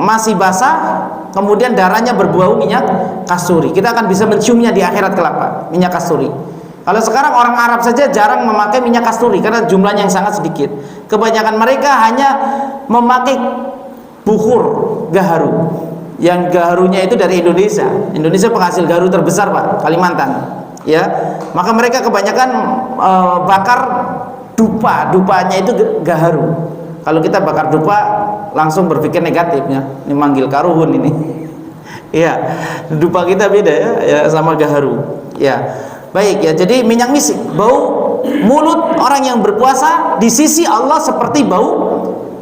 masih basah, kemudian darahnya berbau minyak kasturi. Kita akan bisa menciumnya di akhirat kelak, Pak, minyak kasturi. Kalau sekarang orang Arab saja jarang memakai minyak kasturi karena jumlahnya yang sangat sedikit. Kebanyakan mereka hanya memakai bukhur, gaharu. Yang gaharunya itu dari Indonesia. Indonesia penghasil gaharu terbesar, Pak, Kalimantan, ya. Maka mereka kebanyakan bakar dupanya itu gaharu. Kalau kita bakar dupa langsung berpikir negatifnya, ini manggil karuhun ini. Iya, dupa kita beda, ya, sama gaharu, ya. Baik, ya, jadi minyak misik, bau mulut orang yang berpuasa di sisi Allah seperti bau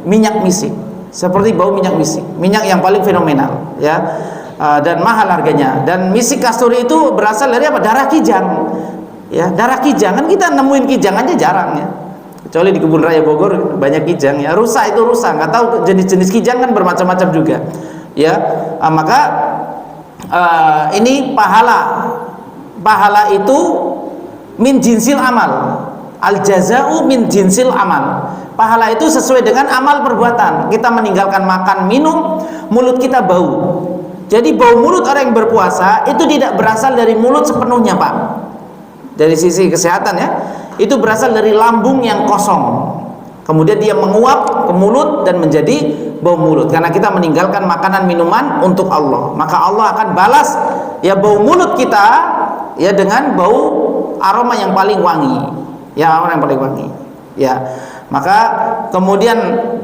minyak misik. Seperti bau minyak misik, minyak yang paling fenomenal, ya, dan mahal harganya. Dan misik kasturi itu berasal dari apa? Darah kijang, ya, darah kijang. Kan kita nemuin kijang aja jarang, ya, kecuali di kebun raya Bogor banyak kijang, ya. Rusa itu rusa, nggak tahu jenis-jenis kijang kan bermacam-macam juga, ya. Maka ini pahala itu min jinsil amal, al jazau min jinsil amal. Pahala itu sesuai dengan amal perbuatan. Kita meninggalkan makan, minum, mulut kita bau. Jadi bau mulut orang yang berpuasa itu tidak berasal dari mulut sepenuhnya, Pak. Dari sisi kesehatan, ya, itu berasal dari lambung yang kosong. Kemudian dia menguap ke mulut dan menjadi bau mulut. Karena kita meninggalkan makanan minuman untuk Allah. Maka Allah akan balas, ya, bau mulut kita, ya, dengan bau aroma yang paling wangi. Ya, aroma yang paling wangi, ya. Maka kemudian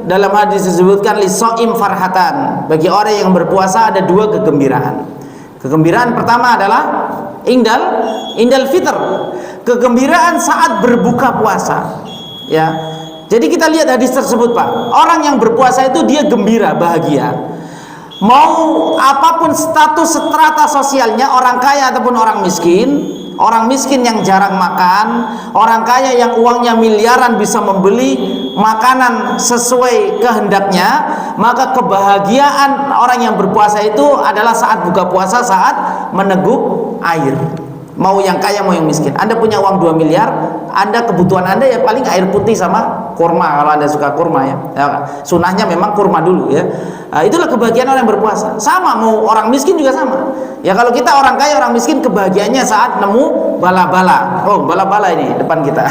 dalam hadis disebutkan lisoim farhatan, bagi orang yang berpuasa ada 2 kegembiraan. Kegembiraan pertama adalah indal fitr, kegembiraan saat berbuka puasa, ya. Jadi kita lihat hadis tersebut, Pak. Orang yang berpuasa itu dia gembira, bahagia. Mau apapun status strata sosialnya, orang kaya ataupun orang miskin yang jarang makan, orang kaya yang uangnya miliaran bisa membeli makanan sesuai kehendaknya, maka kebahagiaan orang yang berpuasa itu adalah saat buka puasa, saat meneguk air. Mau yang kaya mau yang miskin, Anda punya uang 2 miliar, Anda kebutuhan Anda ya paling air putih sama kurma, kalau Anda suka kurma ya. Sunahnya memang kurma dulu ya. Itulah kebahagiaan orang yang berpuasa. Sama, mau orang miskin juga sama. Ya kalau kita orang kaya orang miskin, kebahagiaannya saat nemu bala-bala. Oh, bala-bala ini depan kita.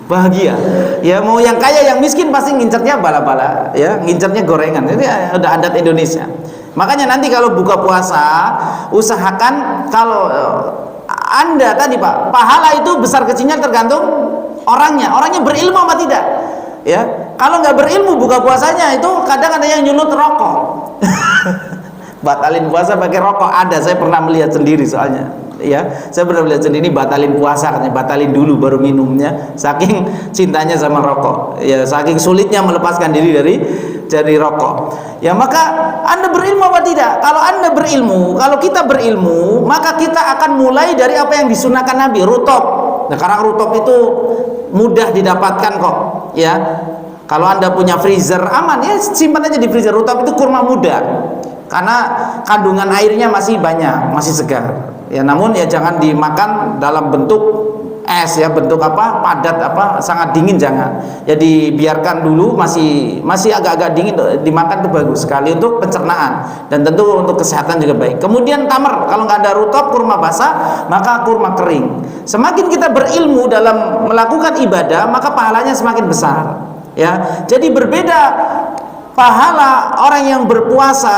Bahagia. Ya mau yang kaya yang miskin pasti ngincernya bala-bala, ya, ngincernya gorengan. Ini udah adat Indonesia. Makanya nanti kalau buka puasa, usahakan kalau Anda tadi, Pak, pahala itu besar kecilnya tergantung orangnya berilmu apa tidak, ya. Kalau nggak berilmu buka puasanya itu kadang ada yang nyulut rokok. Batalin puasa pakai rokok ada, saya pernah melihat sendiri soalnya, ya. Saya pernah melihat sendiri batalin puasa, katanya batalin dulu baru minumnya, saking cintanya sama rokok, ya, saking sulitnya melepaskan diri dari rokok. Ya, maka Anda berilmu apa tidak? Kalau Anda berilmu, kalau kita berilmu, maka kita akan mulai dari apa yang disunahkan Nabi, rutop. Nah, karena rutop itu mudah didapatkan kok, ya. Kalau Anda punya freezer aman, ya simpan aja di freezer. Rutop itu kurma muda, karena kandungan airnya masih banyak, masih segar. Ya, namun ya jangan dimakan dalam bentuk es, ya, bentuk apa, padat apa, sangat dingin jangan. Ya dibiarkan dulu masih agak-agak dingin, dimakan itu bagus sekali untuk pencernaan dan tentu untuk kesehatan juga baik. Kemudian tamar, kalau nggak ada rutop, kurma basah, maka kurma kering. Semakin kita berilmu dalam melakukan ibadah, maka pahalanya semakin besar, ya. Jadi berbeda pahala orang yang berpuasa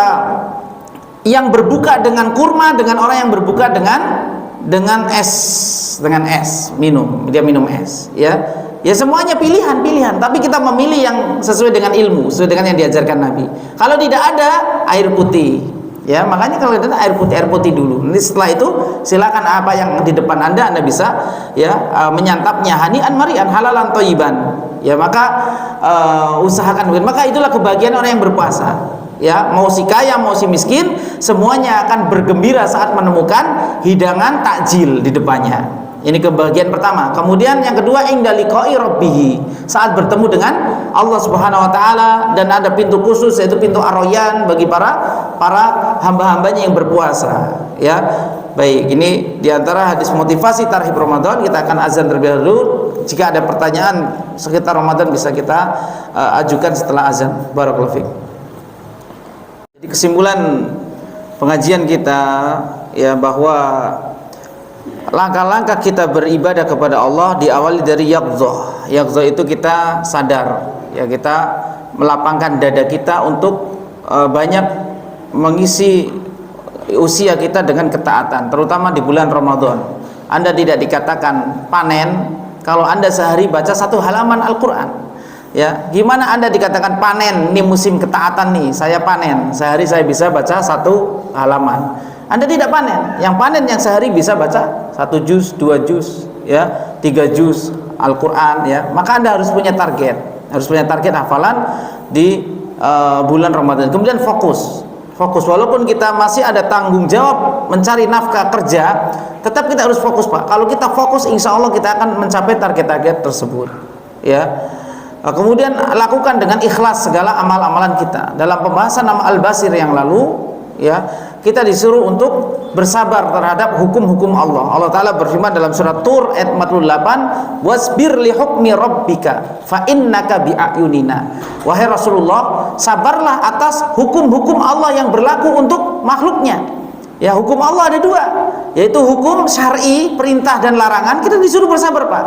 yang berbuka dengan kurma dengan orang yang berbuka dengan es minum, dia minum es, ya. Ya semuanya pilihan, tapi kita memilih yang sesuai dengan ilmu, sesuai dengan yang diajarkan Nabi. Kalau tidak ada, air putih, ya, makanya kalau ada air putih dulu. Nanti setelah itu silakan apa yang di depan Anda bisa, ya, menyantapnya hanian marian, halalan thayyiban. Ya, maka usahakan. Maka itulah kebahagiaan orang yang berpuasa. Ya, mau si kaya mau si miskin, semuanya akan bergembira saat menemukan hidangan takjil di depannya. Ini kebahagiaan pertama. Kemudian yang kedua, inda liqa'i rabbih, saat bertemu dengan Allah Subhanahu wa taala, dan ada pintu khusus yaitu pintu ar-rayyan bagi para hamba-hambanya yang berpuasa, ya. Baik, ini diantara hadis motivasi tarhib Ramadan. Kita akan azan terlebih dahulu. Jika ada pertanyaan sekitar Ramadan bisa kita ajukan setelah azan. Barakallahu fiik. Jadi kesimpulan pengajian kita, ya, bahwa langkah-langkah kita beribadah kepada Allah diawali dari yaqzah. Yaqzah itu kita sadar, ya, kita melapangkan dada kita untuk banyak mengisi usia kita dengan ketaatan, terutama di bulan Ramadan. Anda tidak dikatakan panen kalau Anda sehari baca 1 halaman Al-Quran, ya. Gimana Anda dikatakan panen? Ini musim ketaatan nih, saya panen, sehari saya bisa baca 1 halaman. Anda tidak panen. Yang panen yang sehari bisa baca 1 juz, 2 juz, ya, 3 juz Al-Quran, ya. Maka Anda harus punya target hafalan di bulan Ramadan. Kemudian fokus, walaupun kita masih ada tanggung jawab mencari nafkah kerja, tetap kita harus fokus, Pak. Kalau kita fokus, insya Allah kita akan mencapai target-target tersebut, ya. Kemudian lakukan dengan ikhlas segala amal-amalan kita. Dalam pembahasan nama Al-Basir yang lalu, ya, kita disuruh untuk bersabar terhadap hukum-hukum Allah. Allah Ta'ala berfirman dalam surat Tur ayat 48, wasbir li hukmi rabbika fa innaka bi'ayunina. Wahai Rasulullah, sabarlah atas hukum-hukum Allah yang berlaku untuk makhluknya. Ya, hukum Allah ada 2, yaitu hukum syar'i, perintah dan larangan. Kita disuruh bersabar, Pak,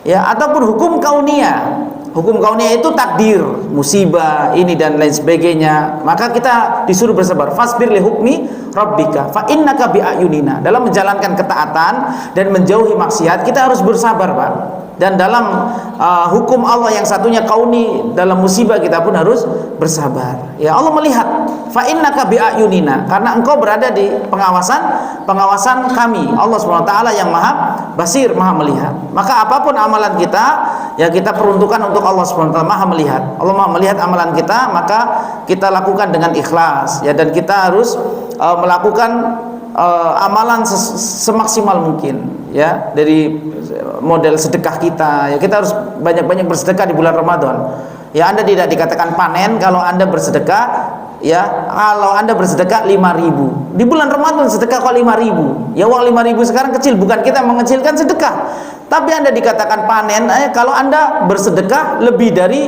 ya, ataupun hukum kauniyah. Hukum kauniyah itu takdir, musibah, ini dan lain sebagainya. Maka kita disuruh bersabar. Fasbir li hukmi rabbika fa innaka bi'ayunina. Dalam menjalankan ketaatan dan menjauhi maksiat, kita harus bersabar, Pak. Dan dalam hukum Allah yang satunya kauni, dalam musibah kita pun harus bersabar. Ya, Allah melihat fa innaka bi'ayunina, karena engkau berada di pengawasan kami. Allah Subhanahu wa taala yang Maha Basir, Maha melihat. Maka apapun amalan kita, ya kita peruntukkan untuk Allah Subhanahu wa taala, Maha melihat. Allah Maha melihat amalan kita, maka kita lakukan dengan ikhlas, ya, dan kita harus melakukan amalan semaksimal mungkin, ya, dari model sedekah kita. Ya, kita harus banyak-banyak bersedekah di bulan Ramadan. Ya, Anda tidak dikatakan panen kalau Anda bersedekah, ya, kalau Anda bersedekah 5.000 di bulan Ramadan, sedekah kok 5.000. Ya, uang 5.000 sekarang kecil, bukan kita mengecilkan sedekah, tapi Anda dikatakan panen kalau Anda bersedekah lebih dari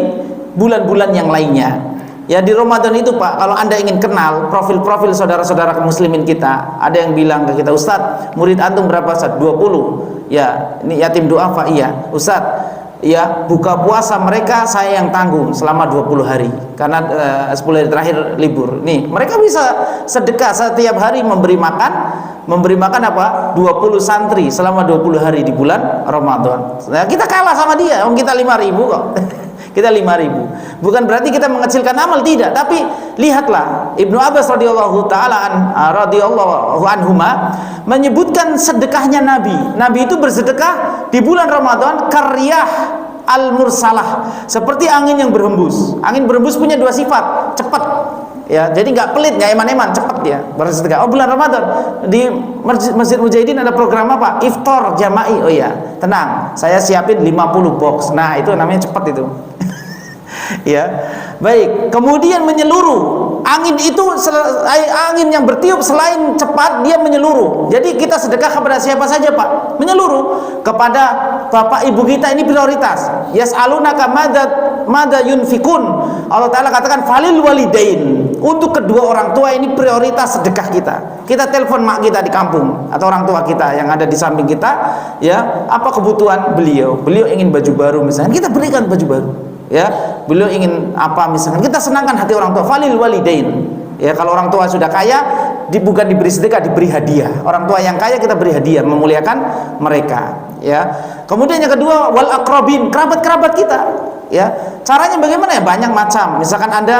bulan-bulan yang lainnya. Ya, di Ramadan itu Pak, kalau Anda ingin kenal profil-profil saudara-saudara muslimin kita, ada yang bilang ke kita, "Ustadz, murid antum berapa Ustadz?" 20. Ya, ini yatim duafa. Iya Ustadz, ya, buka puasa mereka saya yang tanggung selama 20 hari karena 10 hari terakhir libur. Nih, mereka bisa sedekah setiap hari, memberi makan apa? 20 santri selama 20 hari di bulan Ramadan. Nah, kita kalah sama dia, kita 5.000 kok. Kita 5.000. Bukan berarti kita mengecilkan amal, tidak, tapi lihatlah Ibnu Abbas radhiyallahu anhuma menyebutkan sedekahnya Nabi. Nabi itu bersedekah di bulan Ramadan karyah al-mursalah, seperti angin yang berhembus. Angin berhembus punya dua sifat, cepat. Ya, jadi nggak pelit, nggak eman-eman, cepat dia bersedekah. Oh, bulan Ramadan di Masjid Mujahidin ada program apa? Iftar jama'i. Oh ya, tenang, saya siapin 50 box. Nah, itu namanya cepat itu. Ya, baik. Kemudian menyeluruh. Angin itu angin yang bertiup, selain cepat dia menyeluruh. Jadi kita sedekah kepada siapa saja Pak? Menyeluruh. Kepada bapak ibu kita ini prioritas. Yas'alunaka madza yunfikun. Allah Ta'ala katakan falil walidain. Untuk kedua orang tua ini prioritas sedekah kita. Kita telepon mak kita di kampung atau orang tua kita yang ada di samping kita, ya, apa kebutuhan beliau? Beliau ingin baju baru misalnya, kita berikan baju baru. Ya, beliau ingin apa misalkan, kita senangkan hati orang tua. Falil walidain. Ya, kalau orang tua sudah kaya, bukan diberi sedekah, diberi hadiah. Orang tua yang kaya kita beri hadiah, memuliakan mereka. Ya. Kemudian yang kedua, wal aqrabin, kerabat-kerabat kita. Ya, caranya bagaimana? Ya, banyak macam. Misalkan Anda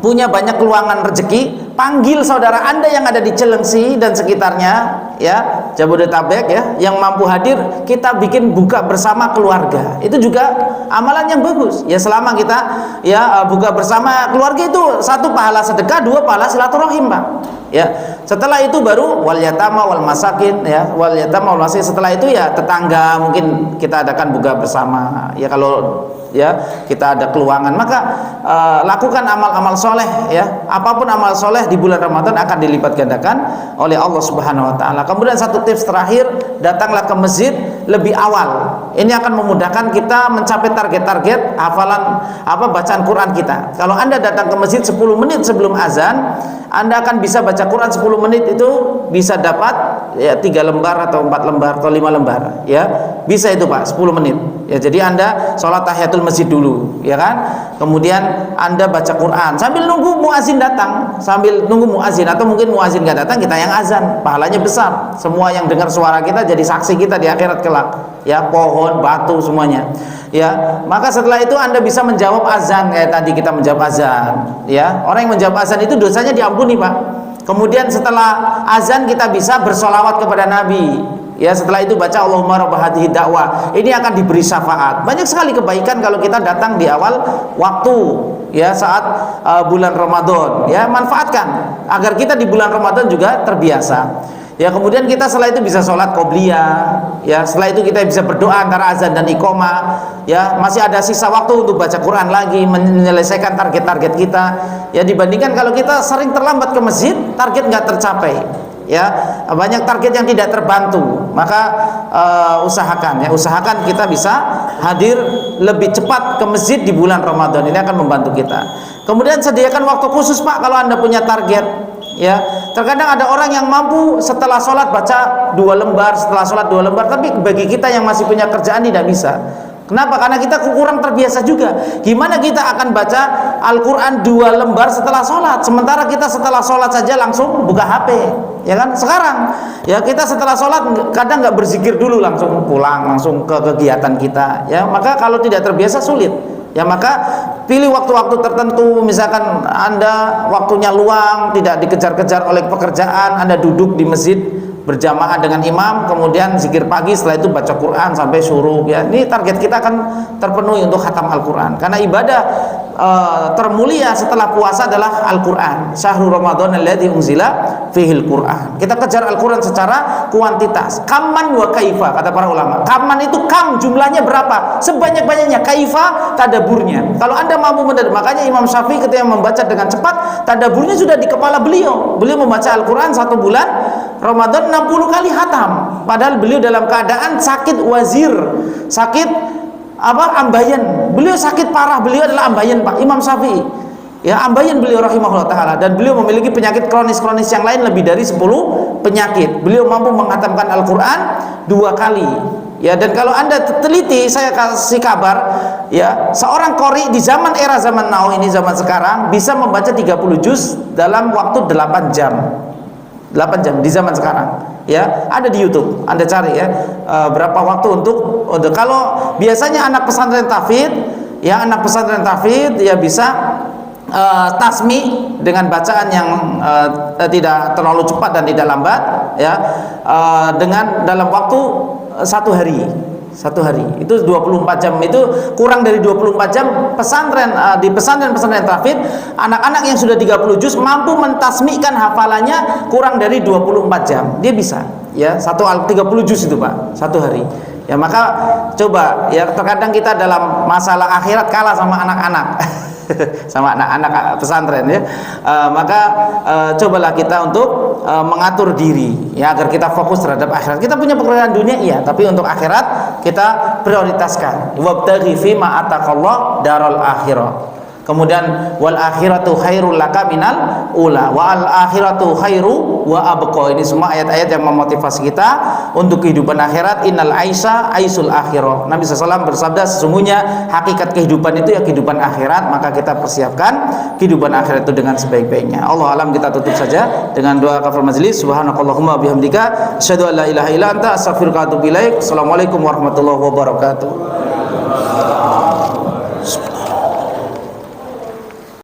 punya banyak peluangan rezeki, panggil saudara Anda yang ada di Cilengsi dan sekitarnya, ya, Jabodetabek, ya, yang mampu hadir, kita bikin buka bersama keluarga. Itu juga amalan yang bagus. Ya, selama kita ya buka bersama keluarga itu, satu pahala sedekah, dua pahala silaturahim, Pak. Ya, setelah itu baru wal yatama wal masakin, ya, wal yatama wal masakin. Setelah itu ya tetangga mungkin kita adakan buka bersama. Ya, kalau ya kita ada keluangan, maka lakukan amal-amal soleh, ya, apapun amal soleh di bulan Ramadan akan dilipat gandakan oleh Allah Subhanahu wa taala. Kemudian satu tips terakhir, datanglah ke masjid lebih awal. Ini akan memudahkan kita mencapai target-target hafalan bacaan Quran kita. Kalau Anda datang ke masjid 10 menit sebelum azan, Anda akan bisa baca Quran 10 menit, itu bisa dapat ya 3 lembar atau 4 lembar atau 5 lembar, ya. Bisa itu Pak, 10 menit. Ya, jadi Anda sholat tahiyatul masjid dulu, ya kan? Kemudian Anda baca Quran sambil nunggu muazin datang, sambil nunggu muazin, atau mungkin muazin nggak datang, kita yang azan, pahalanya besar. Semua yang dengar suara kita jadi saksi kita di akhirat kelak. Ya, pohon, batu semuanya. Ya, maka setelah itu Anda bisa menjawab azan kayak tadi kita menjawab azan. Ya, orang yang menjawab azan itu dosanya diampuni, Pak. Kemudian setelah azan kita bisa bersolawat kepada Nabi. Ya, setelah itu baca Allahumma rabb hadhihi da'wah. Ini akan diberi syafaat. Banyak sekali kebaikan kalau kita datang di awal waktu, ya, saat bulan Ramadan. Ya, manfaatkan agar kita di bulan Ramadan juga terbiasa. Ya, kemudian kita setelah itu bisa sholat qobliyah. Ya, setelah itu kita bisa berdoa antara azan dan iqomah. Ya, masih ada sisa waktu untuk baca Quran lagi, menyelesaikan target-target kita. Ya, dibandingkan kalau kita sering terlambat ke masjid, target nggak tercapai. Ya, banyak target yang tidak terbantu. Maka usahakan kita bisa hadir lebih cepat ke masjid di bulan Ramadan. Ini akan membantu kita. Kemudian sediakan waktu khusus, Pak, kalau Anda punya target. Ya, terkadang ada orang yang mampu setelah sholat baca 2 lembar, setelah sholat 2 lembar, tapi bagi kita yang masih punya kerjaan tidak bisa. Kenapa? Karena kita kurang terbiasa juga. Gimana kita akan baca Al-Quran 2 lembar setelah sholat, sementara kita setelah sholat saja langsung buka HP, ya kan? Sekarang ya kita setelah sholat kadang nggak berzikir dulu, langsung pulang, langsung ke kegiatan kita. Ya, maka kalau tidak terbiasa sulit. Ya, maka Pilih waktu-waktu tertentu, misalkan Anda waktunya luang, tidak dikejar-kejar oleh pekerjaan, Anda duduk di masjid berjamaah dengan imam, kemudian zikir pagi, setelah itu baca Quran sampai syuruk ya. Ini target kita akan terpenuhi untuk khatam Al-Quran, karena ibadah termulia setelah puasa adalah Al-Quran. Syahrul Ramadan alladzi unzila fihil Quran. Kita kejar Al-Quran secara kuantitas. Kaman wa kaifa, kata para ulama. Kaman itu kam, jumlahnya berapa? Sebanyak-banyaknya. Kaifa, tadaburnya. Kalau Anda mampu makanya Imam Syafi'i ketika membaca dengan cepat, tadaburnya sudah di kepala beliau. Beliau membaca Al-Quran 1 bulan Ramadan 60 kali khatam. Padahal beliau dalam keadaan sakit wazir, sakit ambayan. Beliau sakit parah, beliau adalah ambayan, Pak Imam Syafi'i. Ya, ambayan beliau rahimahullah taala, dan beliau memiliki penyakit kronis-kronis yang lain lebih dari 10 penyakit. Beliau mampu menghatamkan Al-Qur'an 2 kali. Ya, dan kalau Anda teliti, saya kasih kabar ya, seorang qori di zaman now ini, zaman sekarang, bisa membaca 30 juz dalam waktu 8 jam. 8 jam di zaman sekarang ya, ada di YouTube, Anda cari ya, berapa waktu untuk kalau biasanya anak pesantren tahfidz ya, anak pesantren tahfidz ya bisa tasmi dengan bacaan yang tidak terlalu cepat dan tidak lambat ya, dengan dalam waktu 1 hari. 1 hari itu 24 jam, itu kurang dari 24 jam pesantren, di pesantren-pesantren tahfidz, anak-anak yang sudah 30 juz mampu mentasmikan hafalannya kurang dari 24 jam. Dia bisa ya, 30 juz itu Pak, 1 hari. Ya, maka coba ya, terkadang kita dalam masalah akhirat kalah sama anak-anak sama anak-anak pesantren ya, maka cobalah kita untuk mengatur diri ya, agar kita fokus terhadap akhirat. Kita punya pekerjaan dunia iya, tapi untuk akhirat kita prioritaskan. Wabtaghi fima ataqallah daral akhirah. Kemudian wal akhiratu khairul laka minal ula, wa al akhiratu khairu wa abqa. Ini semua ayat-ayat yang memotivasi kita untuk kehidupan akhirat. Innal aisha aisul akhirah. Nabi SAW bersabda, sesungguhnya hakikat kehidupan itu ya kehidupan akhirat, maka kita persiapkan kehidupan akhirat itu dengan sebaik-baiknya. Allah alam, kita tutup saja dengan doa kafar majlis. Subhanakallahumma bihamdika asyhadu an la ilaha illa anta astaghfiruka wa atubu ilaik. Assalamualaikum warahmatullahi wabarakatuh.